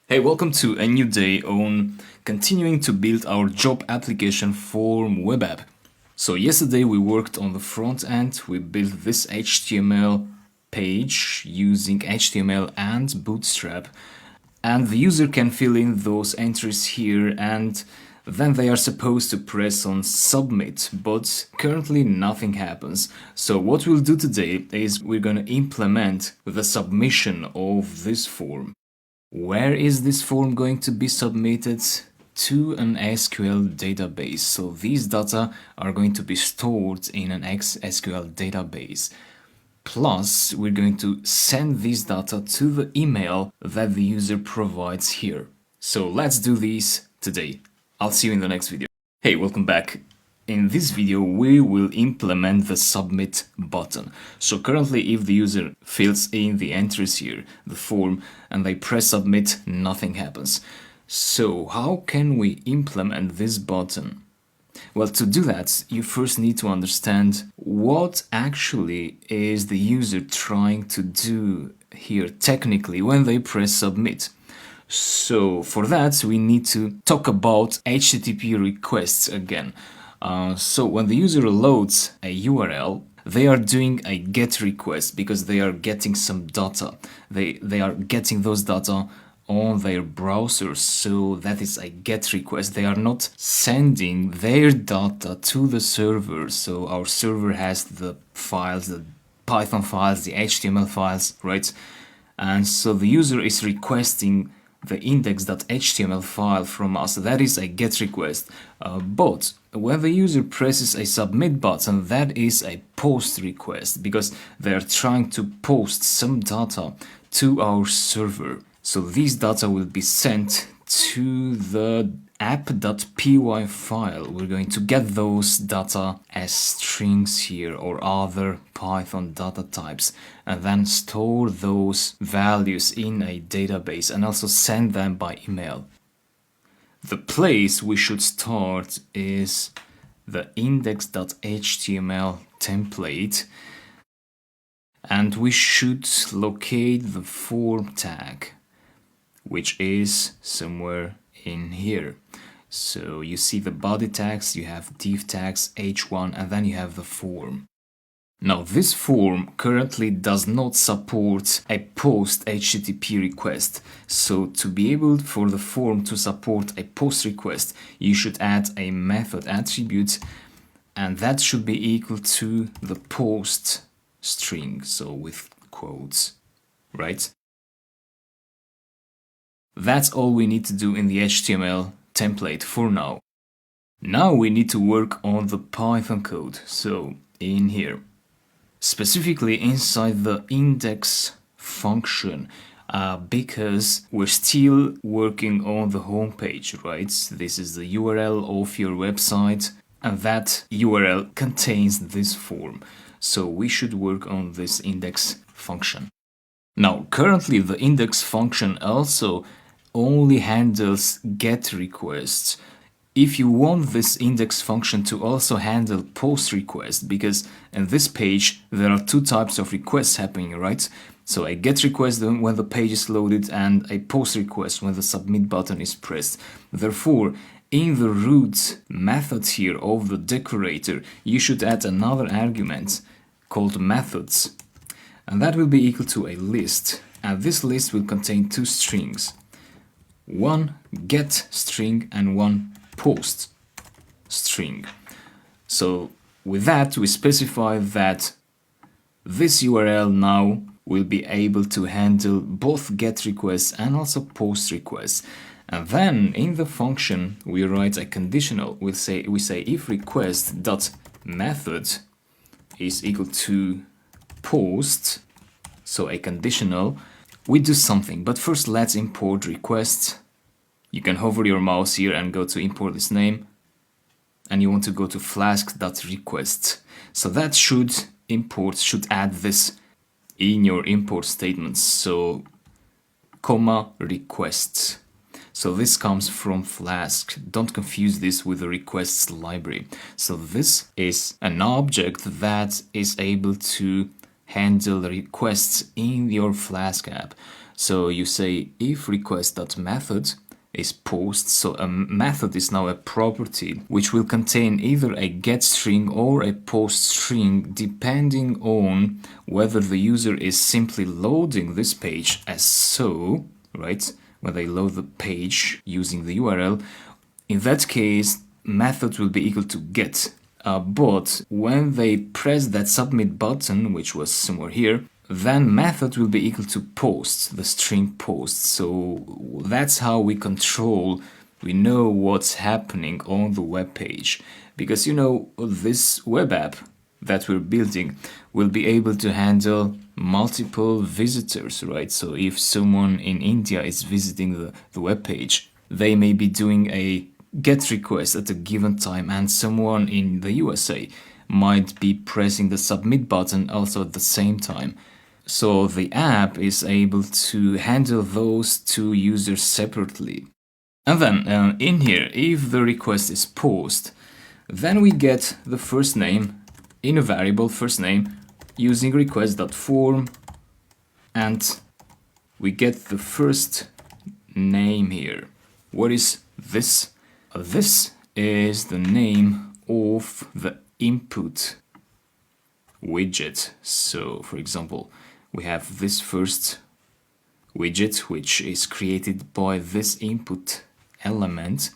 Hey, welcome to a new day on continuing to build our job application form web app. So yesterday we worked on the front end. We built this HTML page using HTML and Bootstrap, and the user can fill in those entries here, and then they are supposed to press on submit, but currently nothing happens. So what we'll do today is we're going to implement the submission of this form. Where is this form going to be submitted? To an SQL database. So these data are going to be stored in an SQL database. Plus, we're going to send these data to the email that the user provides here. So let's do this today. I'll see you in the next video. Hey, welcome back. In this video, we will implement the submit button. So currently, if the user fills in the entries here, the form, and they press submit, nothing happens. So how can we implement this button? Well, to do that, you first need to understand what actually is the user trying to do here technically when they press submit. So for that, we need to talk about HTTP requests again. So when the user loads a URL, they are doing a GET request because they are getting some data. They are getting those data on their browser, so that is a GET request. They are not sending their data to the server. So our server has the files, the Python files, the HTML files, right? And so the user is requesting the index.html file from us. That is a GET request. But when the user presses a submit button, that is a POST request because they are trying to post some data to our server. So these data will be sent to the app.py file. We're going to get those data as strings here or other Python data types, and then store those values in a database and also send them by email. The place we should start is the index.html template, and we should locate the form tag, which is somewhere in here. So you see the body tags, you have div tags, h1, and then you have the form. Now this form currently does not support a post HTTP request. So to be able for the form to support a post request, you should add a method attribute, and that should be equal to the post string, so with quotes, right? That's all we need to do in the HTML template for now. Now we need to work on the Python code. So in here, specifically inside the index function, because we're still working on the home page, right? This is the URL of your website, and that URL contains this form. So we should work on this index function. Now, currently the index function also only handles GET requests. If you want this index function to also handle POST requests, because in this page there are two types of requests happening, right? So a GET request when the page is loaded and a POST request when the submit button is pressed. Therefore, in the root method here of the decorator, you should add another argument called methods, and that will be equal to a list, and this list will contain two strings, one get string and one post string. So with that, we specify that this URL now will be able to handle both get requests and also post requests. And then in the function we write a conditional. We say if request dot method is equal to post, so a conditional, we do something. But first let's import request. You can hover your mouse here and go to import this name, and you want to go to flask.request. So that should add this in your import statements. So comma requests. So this comes from Flask. Don't confuse this with the requests library. So this is an object that is able to handle requests in your Flask app. So you say if request.method is post, so a method is now a property which will contain either a get string or a post string depending on whether the user is simply loading this page as so, right? When they load the page using the URL, in that case, method will be equal to get. But when they press that submit button, which was somewhere here, then method will be equal to post, the string post. So that's how we know what's happening on the web page. Because this web app that we're building will be able to handle multiple visitors, right? So if someone in India is visiting the web page, they may be doing a get request at a given time, and someone in the USA might be pressing the submit button also at the same time. So the app is able to handle those two users separately. And then in here, if the request is post, then we get the first name in a variable first name using request.form, and we get the first name here. What is this? This is the name of the input widget. So for example, we have this first widget which is created by this input element.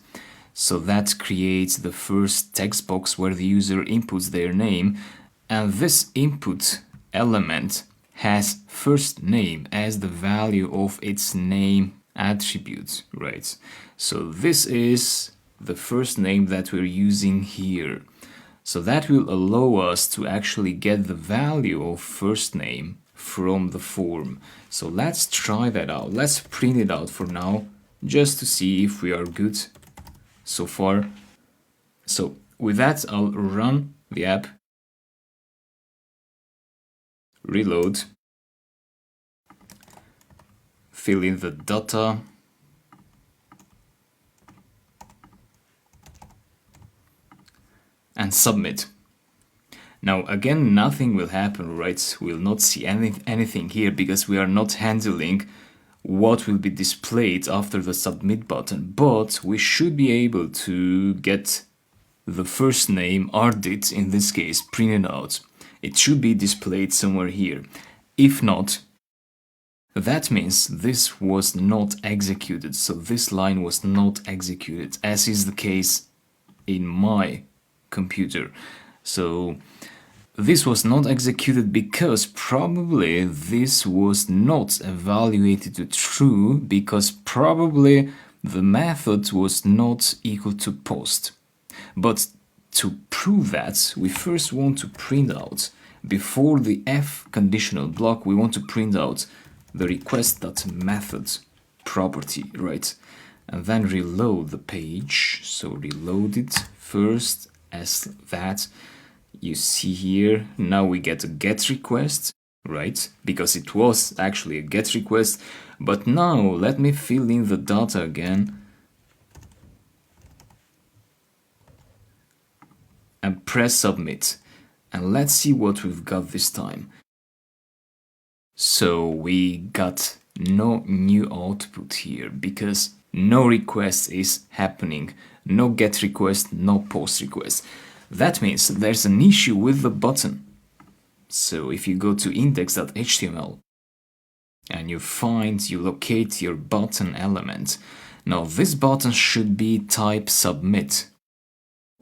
So that creates the first text box where the user inputs their name, and this input element has first name as the value of its name attribute, right? So this is the first name that we're using here. So that will allow us to actually get the value of first name from the form. So let's try that out. Let's print it out for now, just to see if we are good so far. So with that, I'll run the app, reload, fill in the data, and submit. Now again, nothing will happen, right? We'll not see anything here because we are not handling what will be displayed after the submit button, but we should be able to get the first name, Ardit in this case, printed out. It should be displayed somewhere here. If not, that means this was not executed, so this line was not executed, as is the case in my computer. So this was not executed because probably this was not evaluated to true, because probably the method was not equal to post. But to prove that, we first want to print out, before the f conditional block, we want to print out the request.method property, right? And then reload the page. So reload it first as that. You see here, now we get a get request, right? Because it was actually a get request. But now let me fill in the data again and press submit. And let's see what we've got this time. So we got no new output here because no request is happening. No get request, no post request. That means there's an issue with the button. So if you go to index.html and you locate your button element. Now this button should be type submit.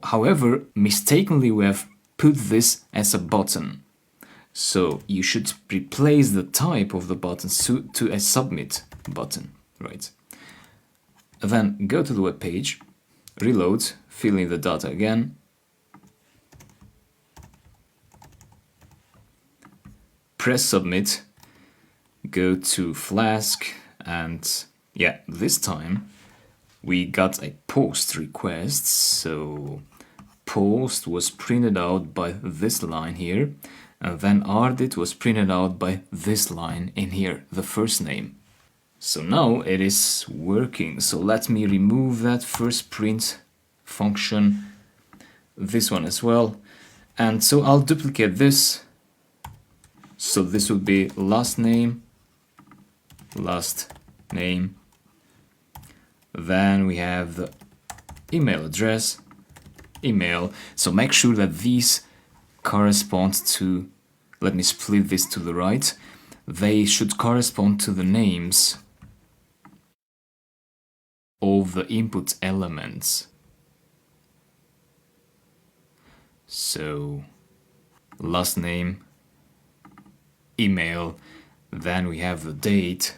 However, mistakenly we have put this as a button. So you should replace the type of the button to a submit button, right? Then go to the web page, reload, fill in the data again, press submit, go to Flask, and yeah, this time we got a post request. So post was printed out by this line here, and then Ardit was printed out by this line in here, the first name. So now it is working. So let me remove that first print function, this one as well, and so I'll duplicate this. So this will be last name last name. Then we have the email address, email. So make sure that these correspond to, let me split this to the right. They should correspond to the names of the input elements. So last name, email, then we have the date,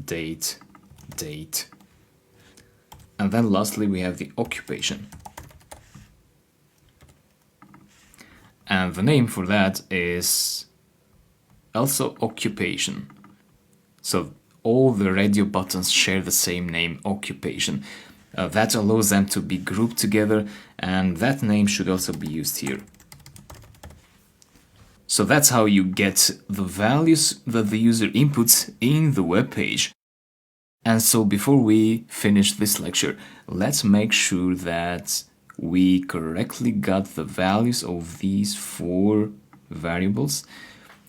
date, and then lastly we have the occupation. And the name for that is also occupation. So all the radio buttons share the same name, occupation. That allows them to be grouped together, and that name should also be used here. So that's how you get the values that the user inputs in the web page. And so before we finish this lecture, let's make sure that we correctly got the values of these 4 variables.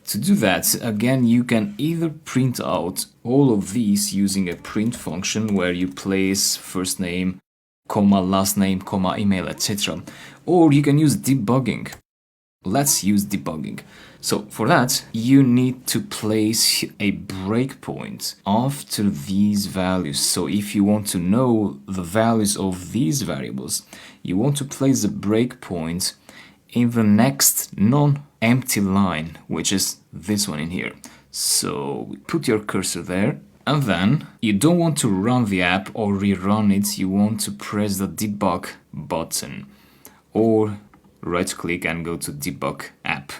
To do that, again, you can either print out all of these using a print function where you place first name, comma, last name, comma, email, etc. Or you can use debugging. Let's use debugging. So for that, you need to place a breakpoint after these values. So if you want to know the values of these variables, you want to place a breakpoint in the next non-empty line, which is this one in here. So put your cursor there, and then you don't want to run the app or rerun it, you want to press the debug button or right click and go to debug app.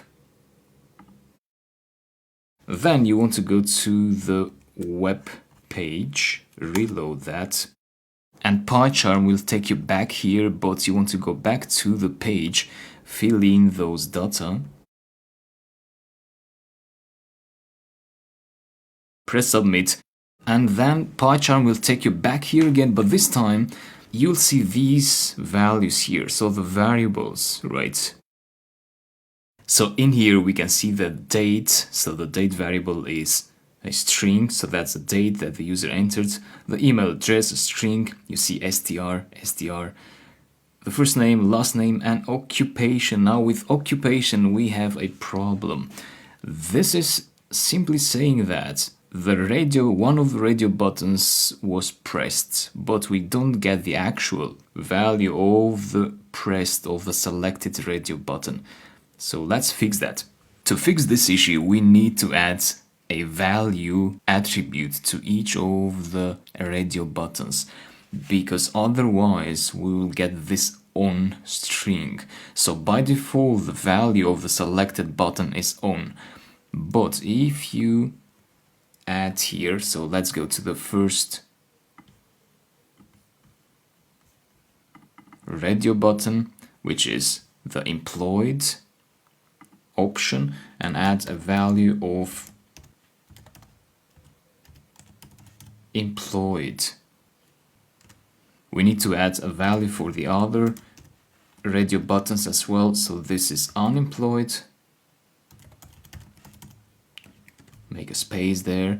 Then you want to go to the web page, reload that, and PyCharm will take you back here, but you want to go back to the page, fill in those data, press submit, and then PyCharm will take you back here again, but this time you'll see these values here, so the variables, right? So in here we can see the date, so the date variable is a string, so that's the date that the user entered. The email address, a string, you see str, the first name, last name, and occupation. Now with occupation we have a problem. This is simply saying that one of the radio buttons was pressed, but we don't get the actual value of the selected radio button. So let's fix that. To fix this issue, we need to add a value attribute to each of the radio buttons, because otherwise we will get this on string. So by default the value of the selected button is on, but if you add here, so let's go to the first radio button, which is the employed option, and add a value of employed. We need to add a value for the other radio buttons as well, so this is unemployed. Make a space there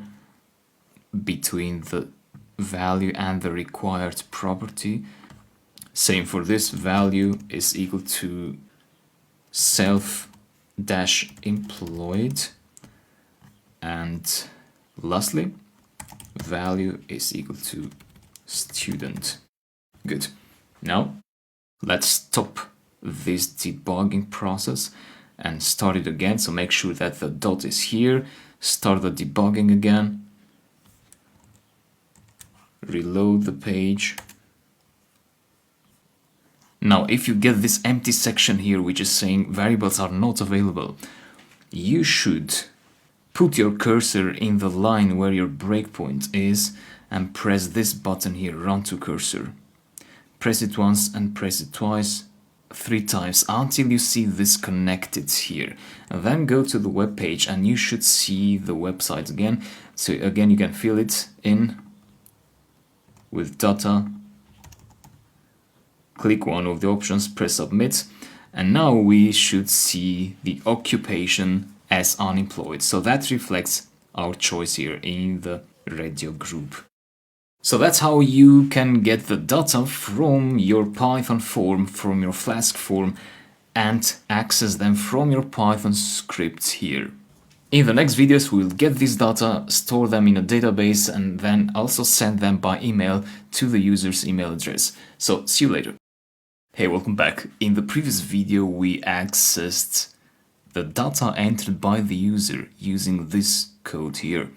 between the value and the required property. Same for this, value is equal to self-employed, and lastly value is equal to student. Good. Now let's stop this debugging process and start it again. So make sure that the dot is here, start the debugging again, reload the page. Now if you get this empty section here which is saying variables are not available, you should put your cursor in the line where your breakpoint is and press this button here, run to cursor. Press it once and press it twice, 3 times until you see this connected here. And then go to the web page and you should see the website again. So again you can fill it in with data. Click one of the options, press submit, and now we should see the occupation as unemployed. So that reflects our choice here in the radio group. So that's how you can get the data from your Python form, from your Flask form, and access them from your Python scripts here. In the next videos, we'll get this data, store them in a database, and then also send them by email to the user's email address. So see you later. Hey, welcome back. In the previous video, we accessed the data entered by the user using this code here.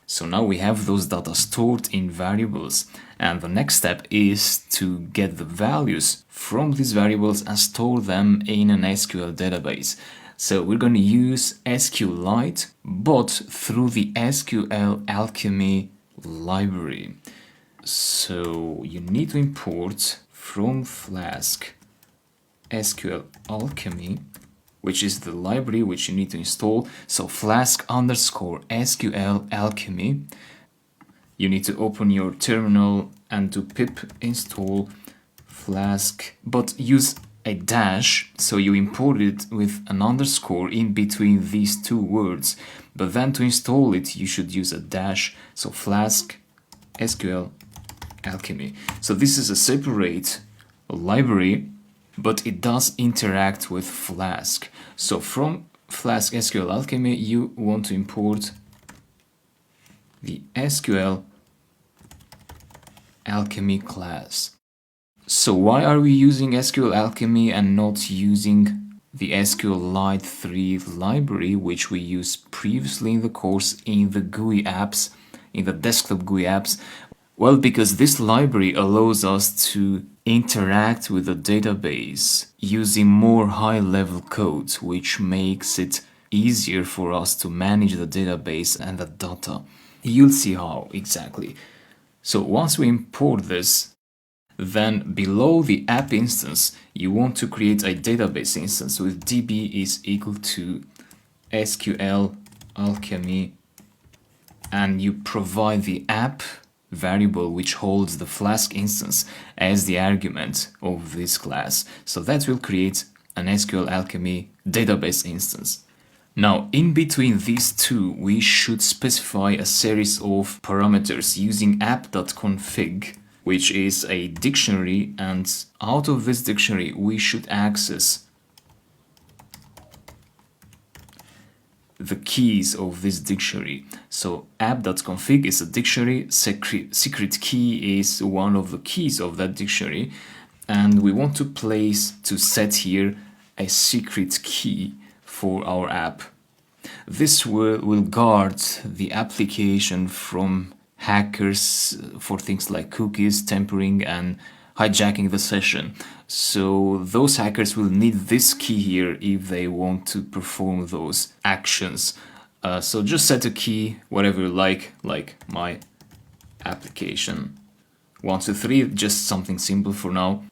So now we have those data stored in variables, and the next step is to get the values from these variables and store them in an SQL database. So we're going to use SQLite, but through the SQL Alchemy library. So you need to import from Flask SQL Alchemy, which is the library which you need to install. So Flask _ SQL Alchemy. You need to open your terminal and do pip install Flask, but use a dash, so you import it with an underscore in between these two words. But then to install it, you should use a dash. So Flask SQL Alchemy. So this is a separate library, but it does interact with Flask. So from Flask SQL Alchemy, you want to import the SQL Alchemy class. So why are we using SQL Alchemy and not using the SQLite 3 library, which we used previously in the course in the GUI apps, in the desktop GUI apps? Well, because this library allows us to interact with the database using more high-level code, which makes it easier for us to manage the database and the data. You'll see how exactly. So once we import this, then below the app instance, you want to create a database instance with db is equal to SQL Alchemy, and you provide the app variable which holds the Flask instance as the argument of this class. So that will create an SQL Alchemy database instance. Now, in between these two, we should specify a series of parameters using app.config, which is a dictionary, and out of this dictionary, we should access the keys of this dictionary. So app.config is a dictionary, secret key is one of the keys of that dictionary, and we want to set here a secret key for our app. This will guard the application from hackers for things like cookies, tampering, and hijacking the session. So those hackers will need this key here if they want to perform those actions. So just set a key, whatever you like my application 123, just something simple for now.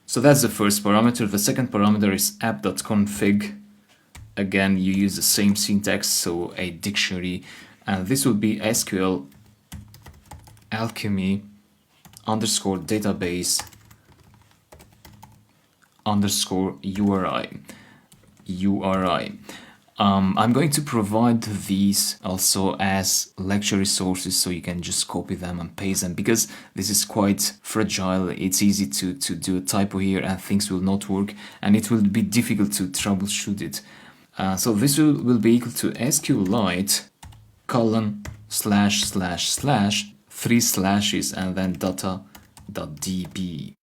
So that's the first parameter. The second parameter is app.config. Again, you use the same syntax, so a dictionary, and this will be SQL Alchemy underscore database underscore URI. I'm going to provide these also as lecture resources, so you can just copy them and paste them, because this is quite fragile. It's easy to do a typo here and things will not work, and it will be difficult to troubleshoot it. So this will be equal to SQLite : / 3 slashes and then data.db.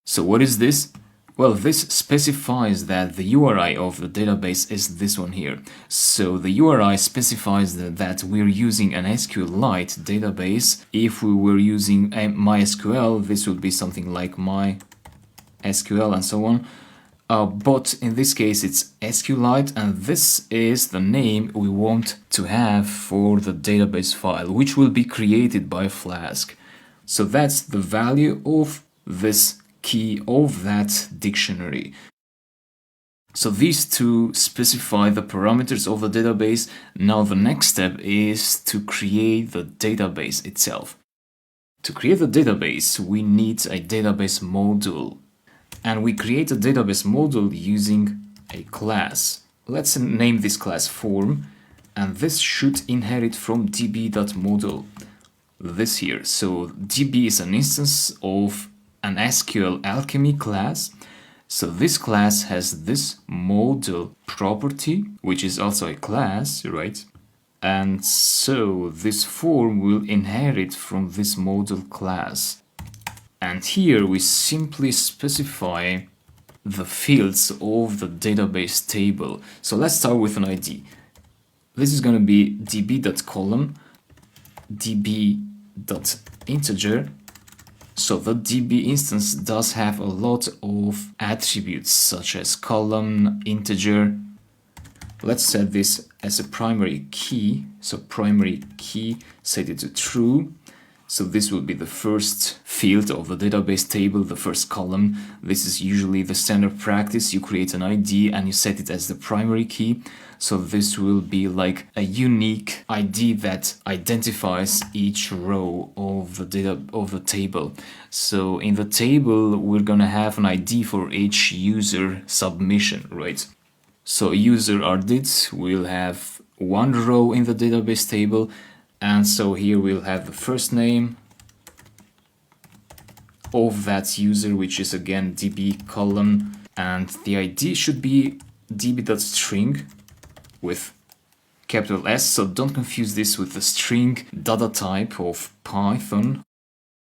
So what is this? Well, this specifies that the URI of the database is this one here. So the URI specifies that we're using an SQLite database. If we were using MySQL, this would be something like MySQL and so on. But in this case, it's SQLite, and this is the name we want to have for the database file, which will be created by Flask. So that's the value of this key of that dictionary. So these two specify the parameters of the database. Now the next step is to create the database itself. To create the database, we need a database module. And we create a database module using a class let's name this class form, and this should inherit from db.model, this here. So db is an instance of an SQL Alchemy class. So this class has this model property, which is also a class, right? And so this form will inherit from this model class. And here we simply specify the fields of the database table. So let's start with an ID. This is going to be db.column, db.integer. So the db instance does have a lot of attributes such as column, integer. Let's set this as a primary key. So primary key, set it to true. So this will be the first field of the database table, the first column. This is usually the standard practice. You create an ID and you set it as the primary key. So this will be like a unique ID that identifies each row of the table. So in the table, we're gonna have an ID for each user submission, right? So user rdid will have one row in the database table. And so here we'll have the first name of that user, which is again db column, and the ID should be db.string with capital S, so don't confuse this with the string data type of Python.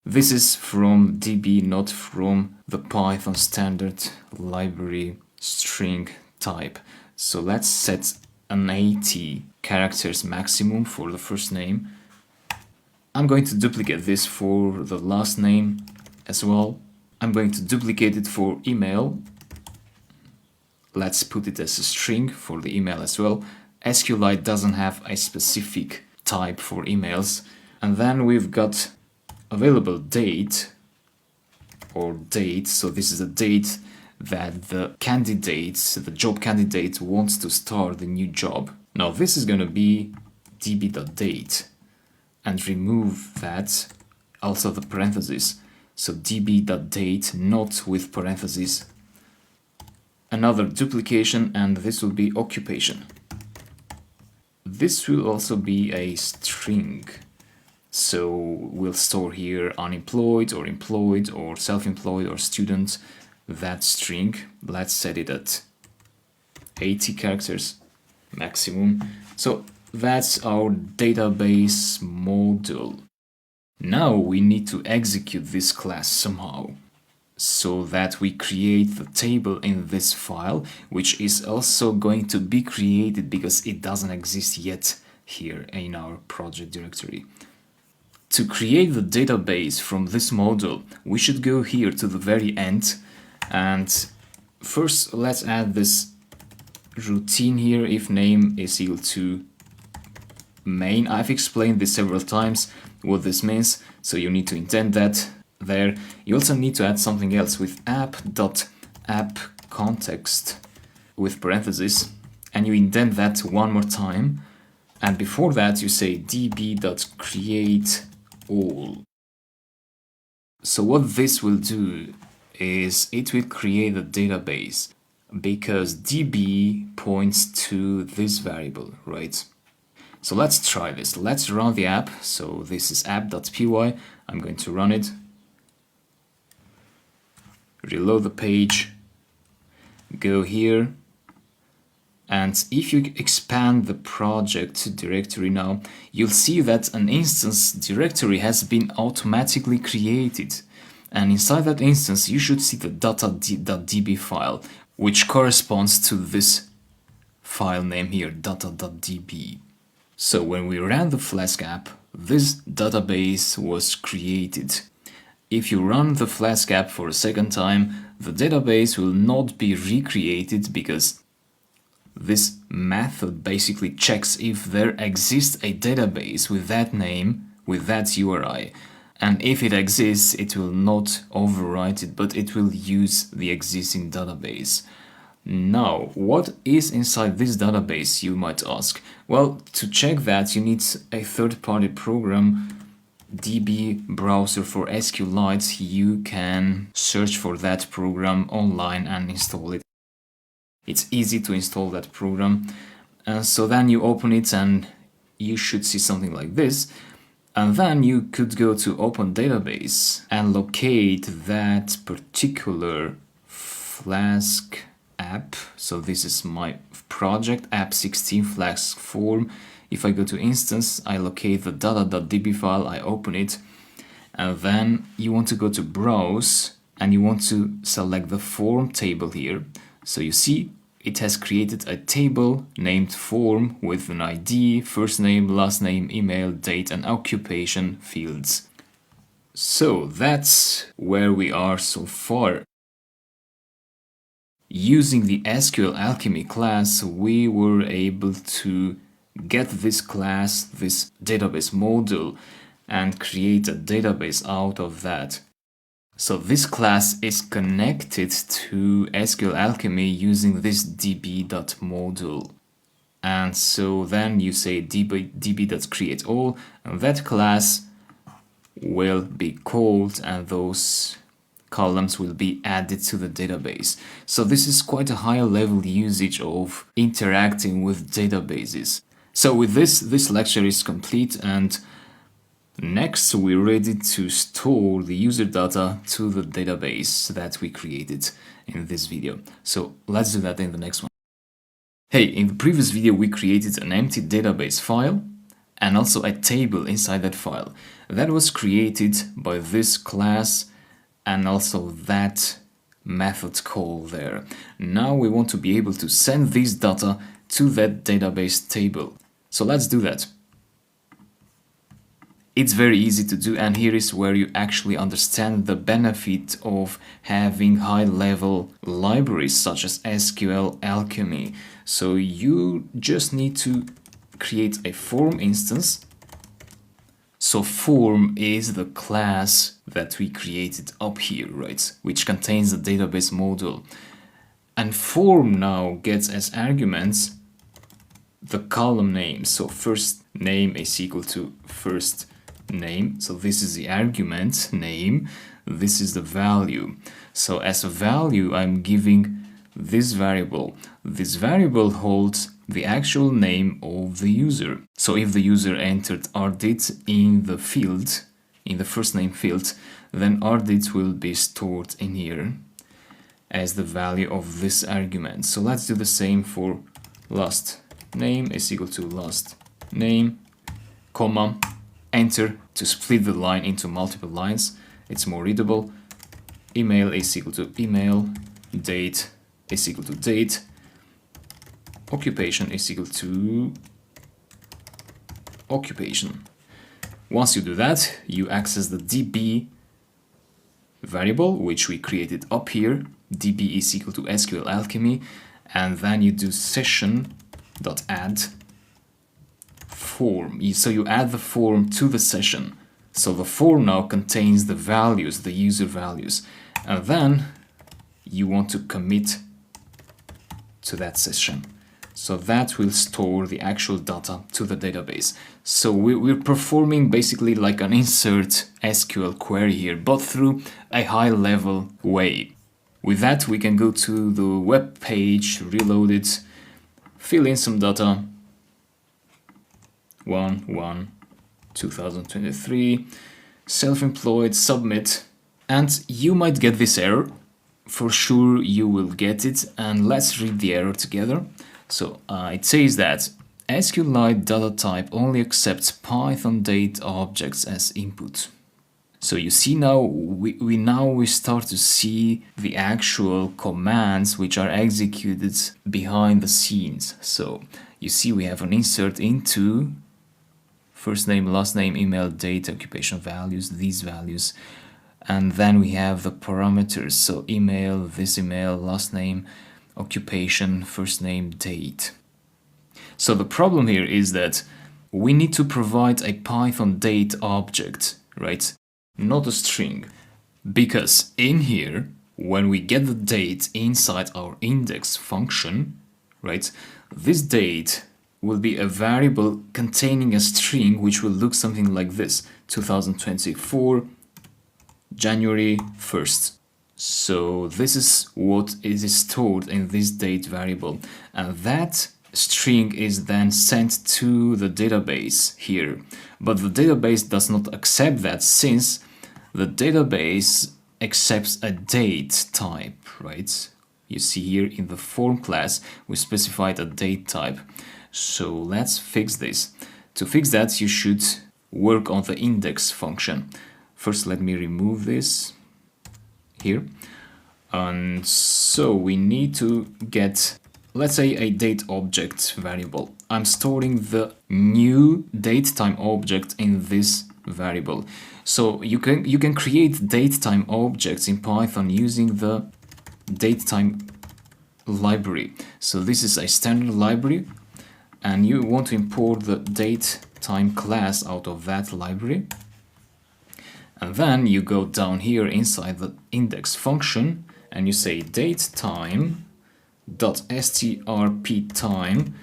This is from db, not from the Python standard library string type. So let's set an 80 characters maximum for the first name. I'm going to duplicate this for the last name as well. I'm going to duplicate it for email. Let's put it as a string for the email as well. SQLite doesn't have a specific type for emails. And then we've got available date or date. So this is a date that the job candidate wants to start the new job. Now this is going to be db.date, and remove that, also the parentheses. So db.date, not with parentheses. Another duplication, and this will be occupation. This will also be a string. So we'll store here unemployed or employed or self-employed or student. That string, let's set it at 80 characters maximum. So that's our database model. Now we need to execute this class somehow, so that we create the table in this file, which is also going to be created because it doesn't exist yet here in our project directory. To create the database from this model, we should go here to the very end. And first, let's add this routine here, if name is equal to main. I've explained this several times, what this means, so you need to indent that there. You also need to add something else with app.appContext with parentheses, and you indent that one more time. And before that, you say db.createAll. So what this will do is it will create a database, because db points to this variable, right? So let's try this. Let's run the app. So this is app.py. I'm going to run it. Reload the page. Go here. And if you expand the project directory now, you'll see that an instance directory has been automatically created. And inside that instance, you should see the data.db file, which corresponds to this file name here, data.db. So when we ran the Flask app, this database was created. If you run the Flask app for a second time, the database will not be recreated, because this method basically checks if there exists a database with that name, with that URI. And if it exists, it will not overwrite it, but it will use the existing database. Now, what is inside this database, you might ask? Well, to check that, you need a third-party program, DB browser for SQLite. You can search for that program online and install it. It's easy to install that program. And so then you open it and you should see something like this. And then you could go to Open Database and locate that particular Flask app. So this is my project app 16 Flask form. If I go to instance, I locate the data.db file, I open it, and then you want to go to browse and you want to select the form table here. So you see it has created a table named form with an ID, first name, last name, email, date, and occupation fields. So that's where we are so far. Using the SQL Alchemy class, we were able to get this class, this database module, and create a database out of that. So this class is connected to SQL Alchemy using this db.module. And so then you say db.createAll, and that class will be called and those columns will be added to the database. So this is quite a high level usage of interacting with databases. So with this lecture is complete, and next we're ready to store the user data to the database that we created in this video. So let's do that in the next one. Hey, in the previous video we created an empty database file and also a table inside that file. That was created by this class and also that method call there. Now we want to be able to send this data to that database table. So let's do that. It's very easy to do, and here is where you actually understand the benefit of having high-level libraries such as SQL Alchemy. So you just need to create a form instance. So form is the class that we created up here, right? Which contains the database module. And form now gets as arguments the column name. So first name is equal to first name. So this is the argument name. This is the value. So as a value, I'm giving this variable. This variable holds the actual name of the user. So if the user entered rdit in the field, in the first name field, then rdit will be stored in here as the value of this argument. So let's do the same for last name is equal to last name, comma, enter to split the line into multiple lines. It's more readable. Email is equal to email, date is equal to date, occupation is equal to occupation. Once you do that, you access the db variable, which we created up here. db is equal to SQL Alchemy, and then you do session.add form. So you add the form to the session. So the form now contains the values, the user values, and then you want to commit to that session. So that will store the actual data to the database. So we're performing basically like an insert SQL query here, but through a high-level way. With that, we can go to the web page, reload it, fill in some data, 1/1/2023, self-employed, submit, and you might get this error. For sure you will get it, and let's read the error together. So it says that SQLite data type only accepts Python date objects as input. So you see now we start to see the actual commands which are executed behind the scenes. So you see we have an insert into first name, last name, email, date, occupation values, these values. And then we have the parameters. So email, this email, last name, occupation, first name, date. So the problem here is that we need to provide a Python date object, right? Not a string. Because in here, when we get the date inside our index function, right, this date will be a variable containing a string which will look something like this: 2024 January 1st. So this is what is stored in this date variable, and that string is then sent to the database here. But the database does not accept that, since the database accepts a date type, right? You see here in the form class we specified a date type. So let's fix this. To fix that, you should work on the index function. First, let me remove this here. And so we need to get, let's say, a date object variable. I'm storing the new datetime object in this variable. So you can create datetime objects in Python using the datetime library. So this is a standard library, and you want to import the datetime class out of that library. And then you go down here inside the index function and you say datetime.strptime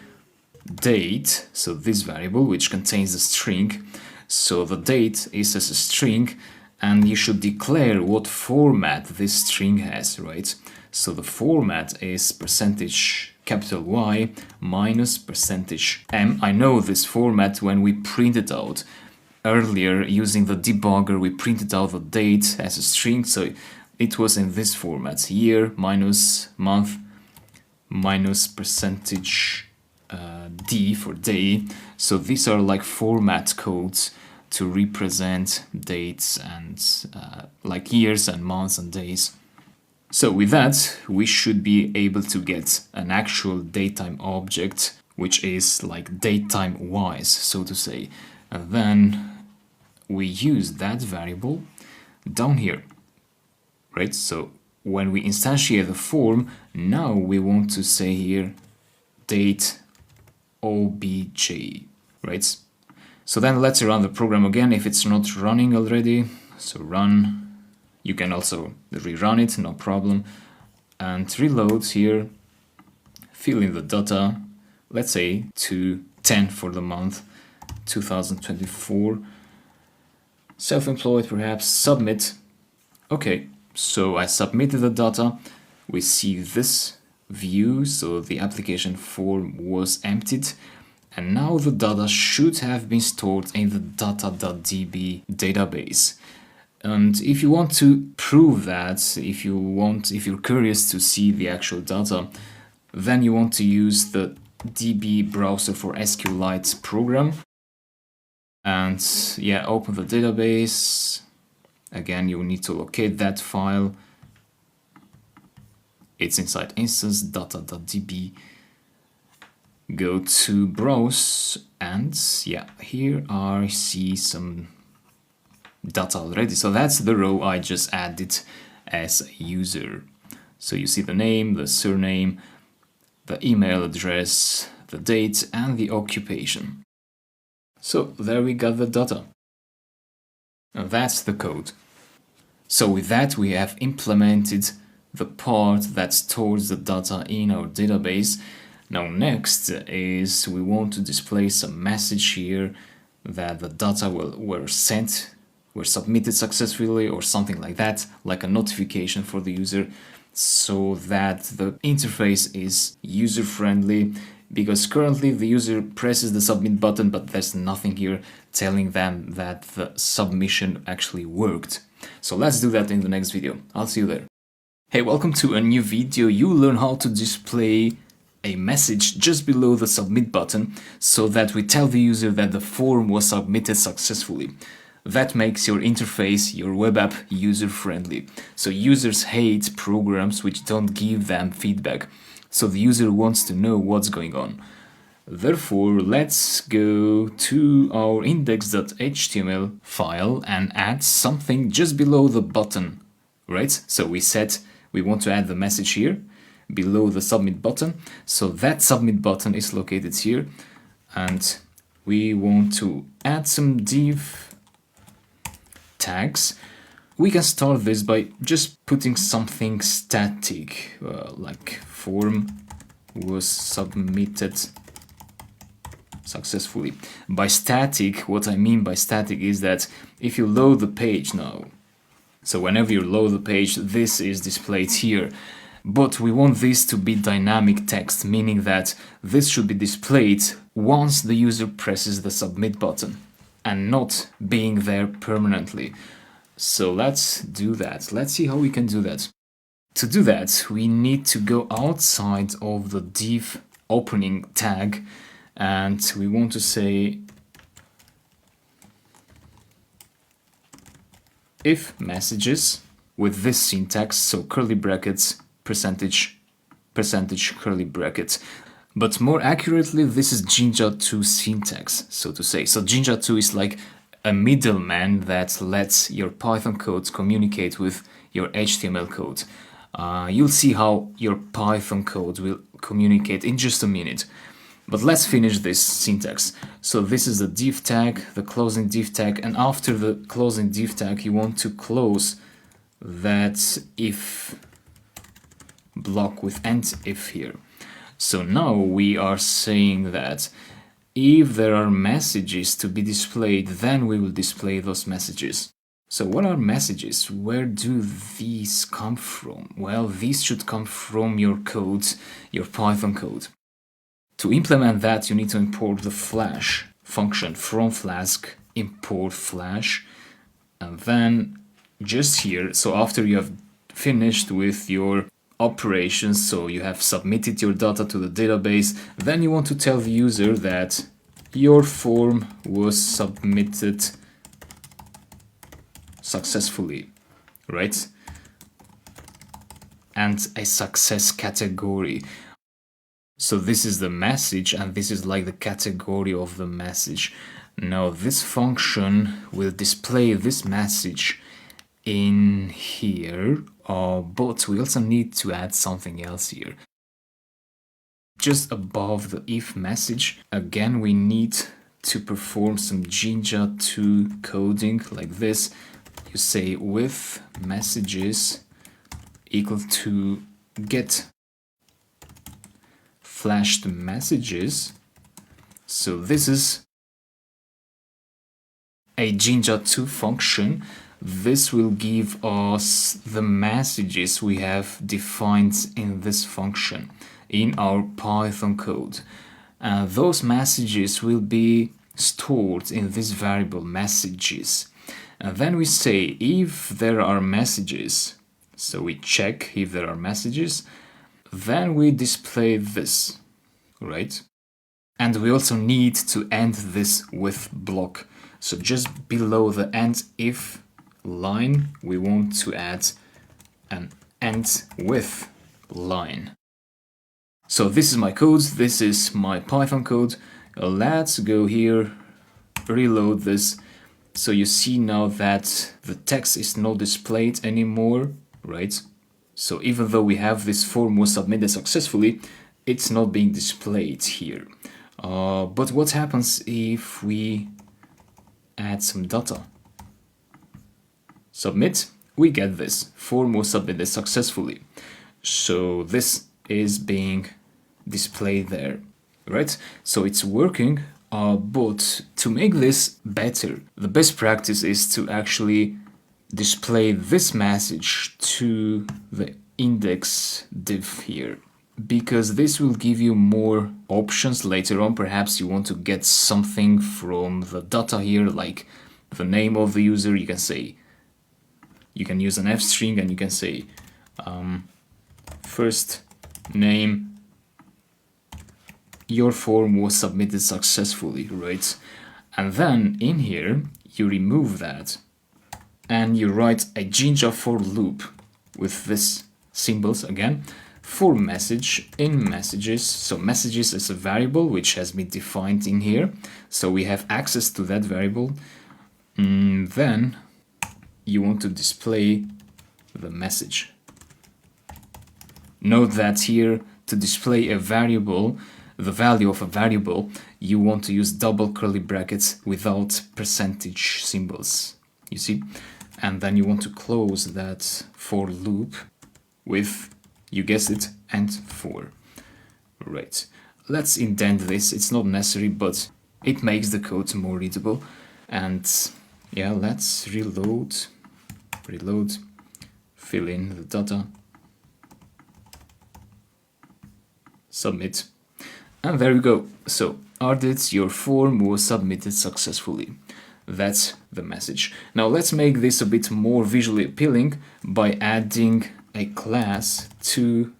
date, so this variable which contains a string. So the date is as a string, and you should declare what format this string has, right? So the format is %Y minus %M. I know this format when we print it out. Earlier, using the debugger, we printed out the date as a string, so it was in this format: year minus month minus %D for day. So these are like format codes to represent dates and like years and months and days. So with that, we should be able to get an actual datetime object, which is like datetime wise, so to say. And then we use that variable down here, right? So when we instantiate the form, now we want to say here date obj, right? So then let's run the program again if it's not running already. So run. You can also rerun it, no problem. And reload here, fill in the data, let's say to 10 for the month 2024. Self-employed perhaps, submit. Okay, so I submitted the data. We see this view, so the application form was emptied. And now the data should have been stored in the data.db database. And if you want to prove that, if you're curious to see the actual data, then you want to use the DB browser for SQLite program. And yeah, open the database. Again, you need to locate that file. It's inside instance data.db. Go to browse, and yeah, here I see some data already. So that's the row I just added as a user. So you see the name, the surname, the email address, the date, and the occupation. So there we got the data. And that's the code. So with that, we have implemented the part that stores the data in our database. Now next is we want to display some message here that the data were submitted successfully, or something like that, like a notification for the user, so that the interface is user-friendly, because currently the user presses the submit button, but there's nothing here telling them that the submission actually worked. So let's do that in the next video. I'll see you there. Hey, welcome to a new video. You learn how to display a message just below the submit button so that we tell the user that the form was submitted successfully. That makes your interface, your web app, user-friendly. So users hate programs which don't give them feedback. So the user wants to know what's going on. Therefore, let's go to our index.html file and add something just below the button, right? So we said we want to add the message here below the submit button. So that submit button is located here, and we want to add some div tags. We can start this by just putting something static, like form was submitted successfully. By static, what I mean by static is that if you load the page now, So whenever you load the page, this is displayed here. But we want this to be dynamic text, meaning that this should be displayed once the user presses the submit button and not being there permanently. So let's do that. Let's see how we can do that. To do that, we need to go outside of the div opening tag, and we want to say if messages with this syntax, so curly brackets, percentage curly brackets. But more accurately, this is Jinja 2 syntax, so to say. So Jinja 2 is like a middleman that lets your Python code communicate with your HTML code. You'll see how your Python code will communicate in just a minute. But let's finish this syntax. So this is the div tag, the closing div tag, and after the closing div tag you want to close that if block with end if here. So now we are saying that if there are messages to be displayed, then we will display those messages. So what are messages? Where do these come from? Well, these should come from your code, your Python code. To implement that, you need to import the flash function from Flask, import flash, and then just here, so after you have finished with your operations, so you have submitted your data to the database, then you want to tell the user that your form was submitted successfully, right? And a success category. So this is the message and this is like the category of the message. Now this function will display this message in here, but we also need to add something else here. Just above the if message, again we need to perform some Jinja 2 coding like this. You say with messages equal to get flashed messages. So this is a Jinja 2 function. This will give us the messages we have defined in this function in our Python code. And those messages will be stored in this variable messages. And then we say if there are messages, so we check if there are messages, then we display this, right? And we also need to end this with block. So just below the end if line, we want to add an end with line. So this is my code, this is my Python code. Let's go here, reload this. So you see now that the text is not displayed anymore, right? So even though we have this form was submitted successfully, it's not being displayed here. But what happens if we add some data? Submit, we get this, form was submitted successfully. So this is being displayed there, right? So it's working, but to make this better, the best practice is to actually display this message to the index div here, because this will give you more options later on. Perhaps you want to get something from the data here, like the name of the user. You can say, you can use an f string and you can say first name, your form was submitted successfully, right? And then in here you remove that and you write a Jinja for loop with this symbols again for message in messages. So messages is a variable which has been defined in here, so we have access to that variable. Then you want to display the message. Note that here to display a variable, the value of a variable, you want to use double curly brackets without percentage symbols, you see? And then you want to close that for loop with, you guessed it, and for. Right, let's indent this. It's not necessary, but it makes the code more readable. And yeah, let's reload. reload, fill in the data, submit, and there we go. So Ardit, your form was submitted successfully. That's the message. Now let's make this a bit more visually appealing by adding a class to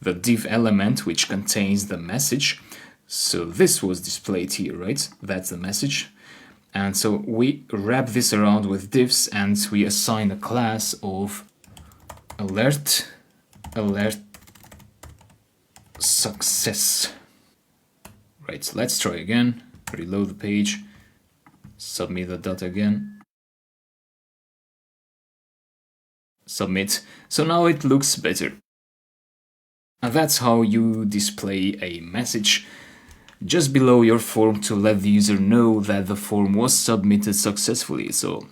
the div element which contains the message. So this was displayed here, right? That's the message. And so we wrap this around with divs and we assign a class of alert success. Right, let's try again. Reload the page, submit the data again, submit. So now it looks better. And that's how you display a message just below your form to let the user know that the form was submitted successfully. So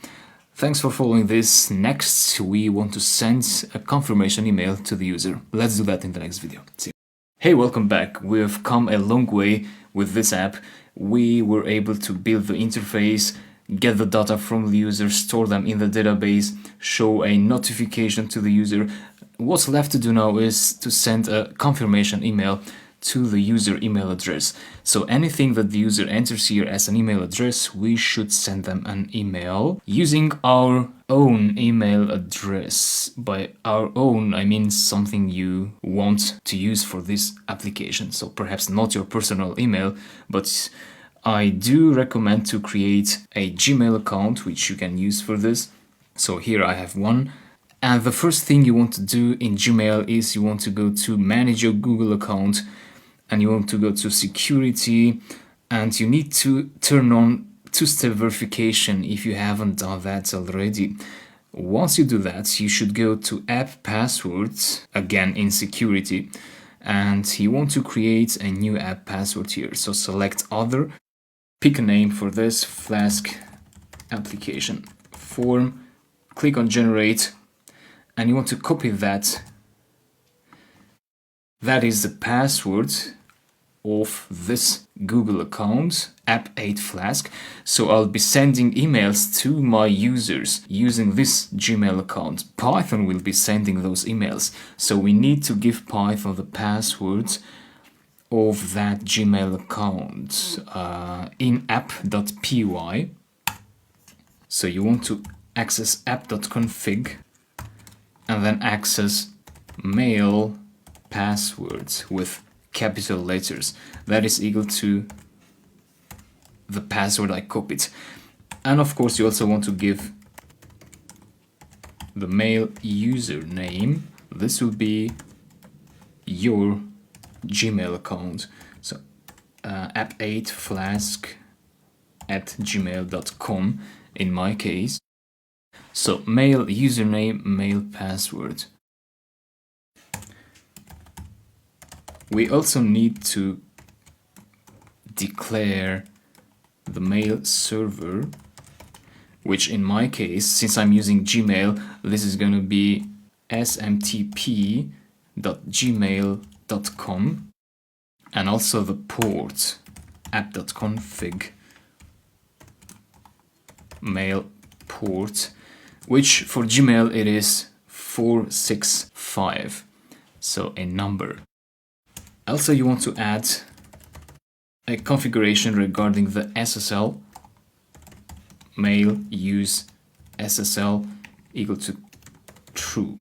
thanks for following this. Next, we want to send a confirmation email to the user. Let's do that in the next video. See you. Hey, welcome back. We have come a long way with this app. We were able to build the interface, get the data from the user, store them in the database, show a notification to the user. What's left to do now is to send a confirmation email to the user email address. So anything that the user enters here as an email address, we should send them an email using our own email address. By our own, I mean something you want to use for this application. So perhaps not your personal email, but I do recommend to create a Gmail account, which you can use for this. So here I have one. And the first thing you want to do in Gmail is you want to go to manage your Google account and you want to go to security and you need to turn on two-step verification if you haven't done that already. Once you do that, you should go to app passwords, again in security, and you want to create a new app password here. So select other, pick a name for this, Flask application form, click on generate, and you want to copy that. That is the password of this Google account, app8flask. So I'll be sending emails to my users using this Gmail account. Python will be sending those emails. So we need to give Python the password of that Gmail account in app.py. So you want to access app.config and then access mail passwords with capital letters. That is equal to the password I copied. And of course you also want to give the mail username. This will be your Gmail account. So app8flask@gmail.com in my case. So mail username, mail password. We also need to declare the mail server, which in my case, since I'm using Gmail, this is going to be smtp.gmail.com, and also the port app.config mail port, which for Gmail it is 465, so a number. Also, you want to add a configuration regarding the SSL, mail use SSL equal to true.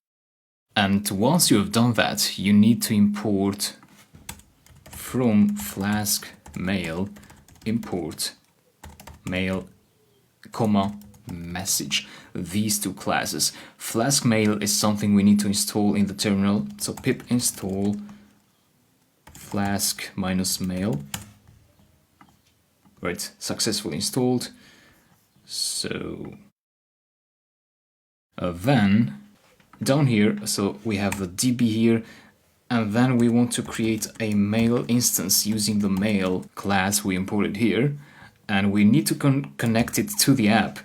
And once you have done that, you need to import from Flask mail, import mail, comma, message, these two classes. Flask mail is something we need to install in the terminal, so pip install Flask -mail. Right, successfully installed. So then down here, so we have the DB here, and then we want to create a mail instance using the mail class we imported here, and we need to connect it to the app,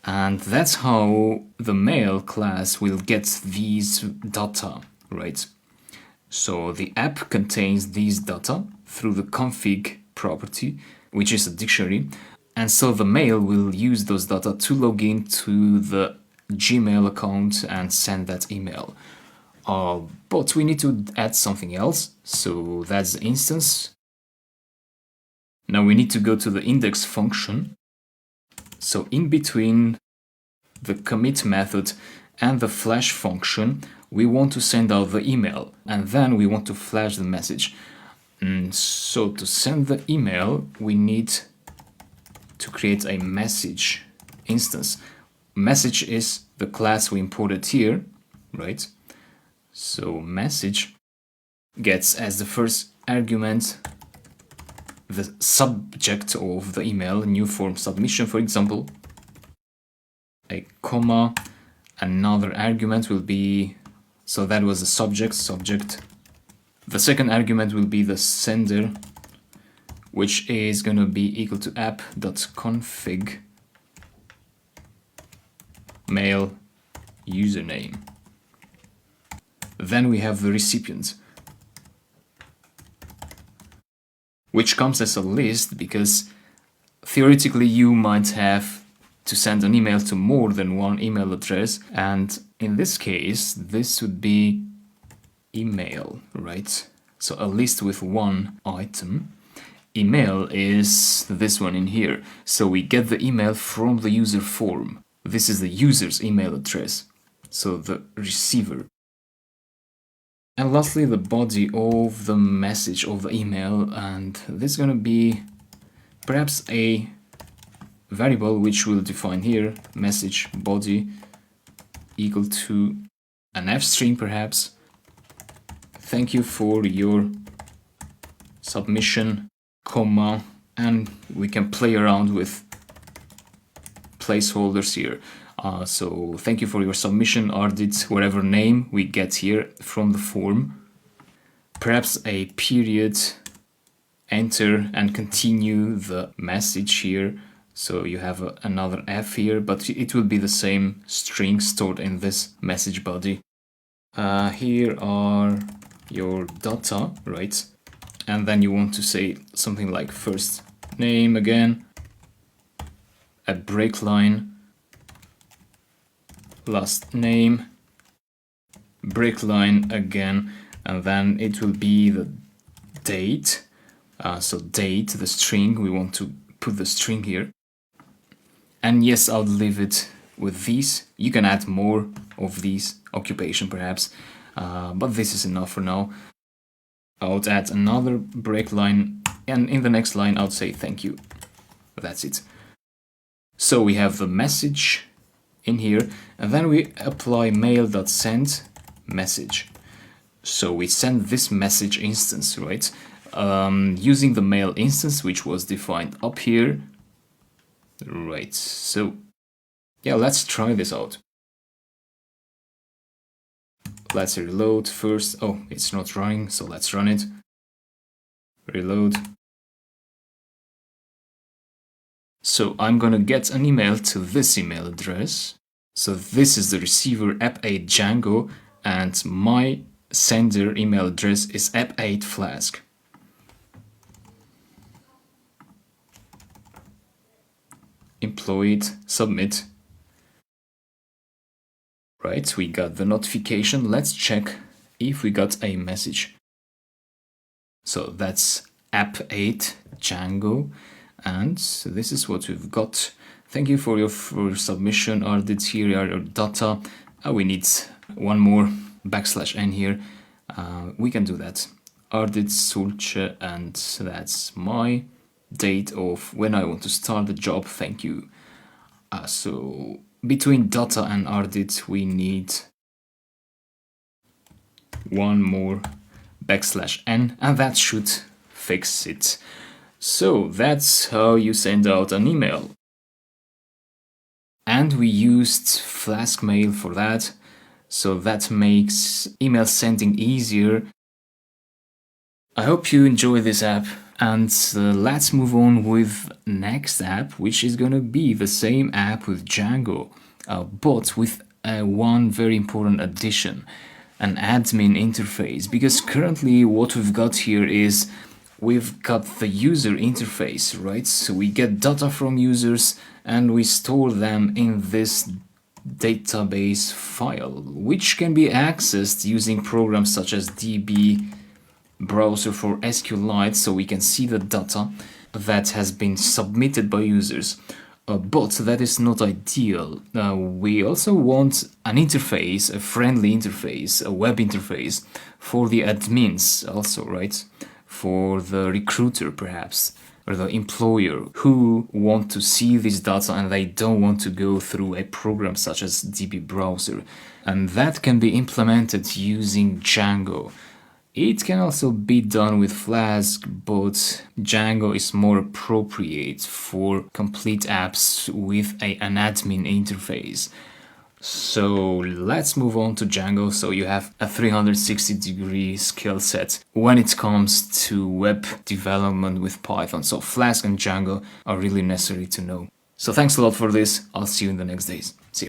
and that's how the mail class will get these data, right? So the app contains these data through the config property, which is a dictionary, and so the mail will use those data to log in to the Gmail account and send that email. But we need to add something else, so that's the instance. Now we need to go to the index function. So in between the commit method and the flash function, we want to send out the email, and then we want to flash the message. So to send the email, we need to create a message instance. Message is the class we imported here, right? So message gets as the first argument the subject of the email, new form submission, for example, a comma, another argument will be, so that was the subject. The second argument will be the sender, which is going to be equal to app.config mail username. Then we have the recipient, which comes as a list because theoretically you might have to send an email to more than one email address, and in this case this would be email, right? So a list with one item. Email is this one in here, so we get the email from the user form. This is the user's email address, so the receiver. And lastly, the body of the message of the email, and this is going to be perhaps a variable which we'll define here, message body equal to an f string perhaps. Thank you for your submission, comma, and we can play around with placeholders here. So thank you for your submission, Ardit, whatever name we get here from the form. Perhaps a period, enter and continue the message here. So you have another F here, but it will be the same string stored in this message body. Here are your data, right? And then you want to say something like first name again, a break line, last name, break line again, and then it will be the date. So date, the string, we want to put the string here. And yes, I'll leave it with these. You can add more of these, occupation perhaps, but this is enough for now. I'll add another break line, and in the next line I'll say thank you. That's it. So we have the message in here, and then we apply mail.send message. So we send this message instance, right? Using the mail instance, which was defined up here. Right, so yeah, let's try this out. Let's reload first. Oh, it's not running, so let's run it. Reload. So I'm gonna get an email to this email address. So this is the receiver app8 Django, and my sender email address is app8 Flask. Employ it, submit. Right, we got the notification. Let's check if we got a message. So that's app8 Django, and this is what we've got. Thank you for your submission, Ardit. Here are your data. We need one more \n here. We can do that. Ardit Sulce, and that's my date of when I want to start the job. Thank you. So between data and Ardit, we need one more \n, and that should fix it. So that's how you send out an email. And we used Flask Mail for that, so that makes email sending easier. I hope you enjoy this app, and let's move on with next app, which is gonna be the same app with Django, but with one very important addition, an admin interface, because currently what we've got here is we've got the user interface, right? So we get data from users and we store them in this database file, which can be accessed using programs such as DB Browser for SQLite, so we can see the data that has been submitted by users. But that is not ideal. We also want an interface, a friendly interface, a web interface for the admins also, right? For the recruiter perhaps, or the employer who want to see this data and they don't want to go through a program such as DB Browser. And that can be implemented using Django. It can also be done with Flask, but Django is more appropriate for complete apps with an admin interface. So let's move on to Django, so you have a 360-degree skill set when it comes to web development with Python. So Flask and Django are really necessary to know. So thanks a lot for this. I'll see you in the next days.